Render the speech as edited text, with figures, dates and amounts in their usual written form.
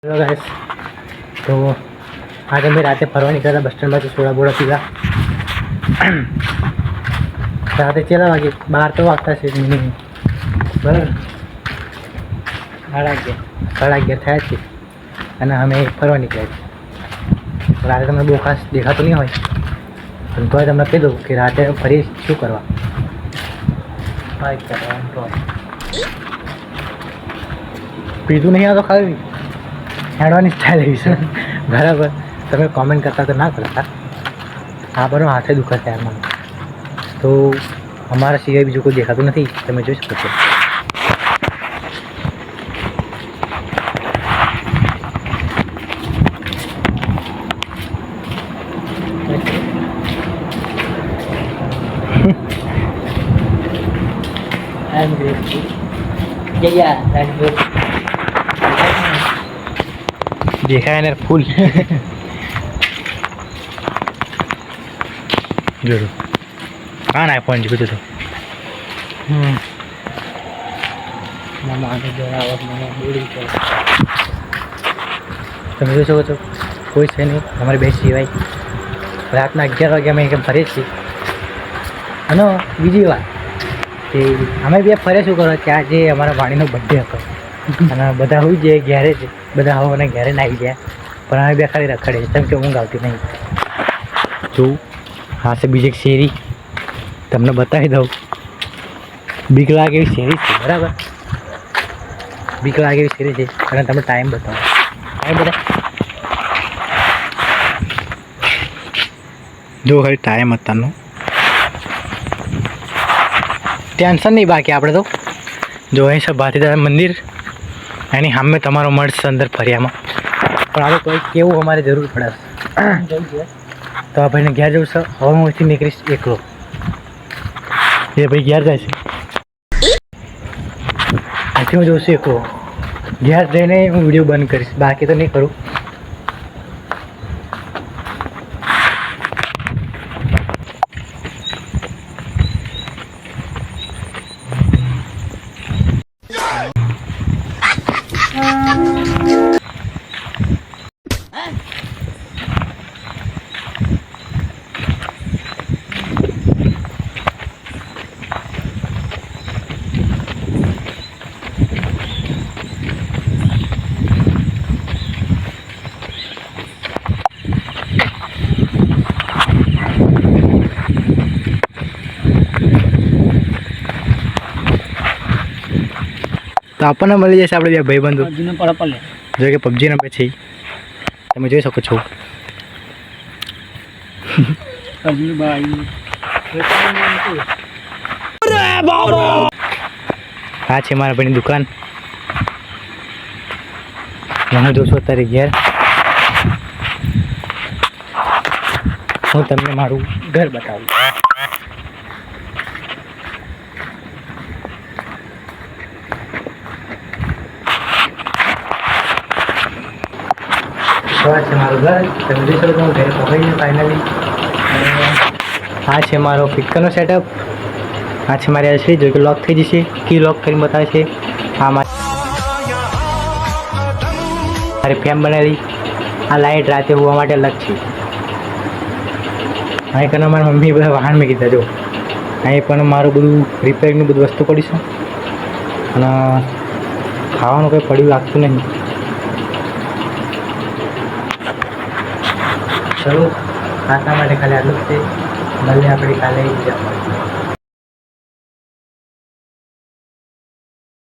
Hello guys, तो आज हम रात फरवा निकला बस स्टैंड में सोड़ा बोड़ा पीला रात चला वागे 12 तो वागता है मिनिमम बराबर 11:30 થયા છે અને અમે ફરવા નીકળ્યા છીએ। રાતે તમને બહુ ખાસ દેખાતું નહીં હોય પણ તોય તમને કહી દઉં કે રાતે ફરી શું કરવા પીધું નહીં આવતો ખાલી હેડવાની સ્ટાઇલ એવી છે બરાબર। તમે કોમેન્ટ કરતા તો ના કરતા આ બરો હાથે દુખે છે યાર તો અમારા સિવાય બીજું કોઈ દેખાતું નથી તમે જોઈ શકો છો। I'm grateful. Yeah, that's good. देखा है ना फूल जो कहाँ ना फोन जी तो मामा आने जरा और मामा बूढ़ी चल તમે જોઈ શકો છો કોઈ છે નહીં અમારી બેસ સિવાય રાતના 11 વાગે અમે એકદમ ફરીએ છીએ। અને બીજી વાત કે અમે બે ફરે શું કરો કે આજે અમારા વાણીનો બર્થડે હતો અને બધા હોઈ જાય ઘેરે છે બધા હવાને ઘેરે ના આવી ગયા પણ અમે બે ખાલી રખડે કેમ કે ઊંઘ આવતી નહીં। જો હા છે બીજી એક શેરી તમને બતાવી દઉં બીક લાગે એવી શેરી છે બરાબર બીક લાગે એવી શેરી છે અને તમે ટાઈમ બતાવો ટાઈમ બધા જો ખાલી ટાઈમ અત્યારનો ટેન્શન નહીં બાકી આપણે તો જો અહીં ભાતીદાર મંદિર એની સામે તમારો મળશે અંદર ફરિયામાં પણ આપણે કોઈ કેવું અમારે જરૂર પડે તો આ ભાઈને ઘેર જવું છે હવે હું અહીંથી નીકળીશ એકલો એ ભાઈ ઘેર જાય છે અહીંથી હું જઉં છું એકલો ઘેર જઈને હું વિડીયો બંધ કરીશ બાકી તો નહીં કરું। તો આપણને મળી જશે આપણે બે ભાઈબંધો જો કે પબજી રમે છે તમે જોઈ શકો છો। આ છે મારા ભાઈની દુકાન મને જોશો અત્યારે ઘેર હું તમને મારું ઘર બતાવું। આ છે મારું ઘર તમે જોઈ શકો હું ઘરે પહોંચી ફાઇનલી। આ છે મારો પિક્ચરનો સેટઅપ આ છે મારી એલસીડી જો કે લોક થઈ જશે કી લોક કરીને બતાવે છે। આ મારી ફેમ બનાવેલી આ લાઇટ રાતે હોવા માટે અલગ છે। અહીં કને મારી મમ્મી બધા વાહન મેં કીધા જો અહીં પણ મારું બધું રિપેરિંગનું બધું વસ્તુ પડીશું અને ખાવાનું કંઈ પડ્યું લાગતું નહીં। ચલો આજના માટે ખાલી આટલું જ છે મળીએ આપણે કાલે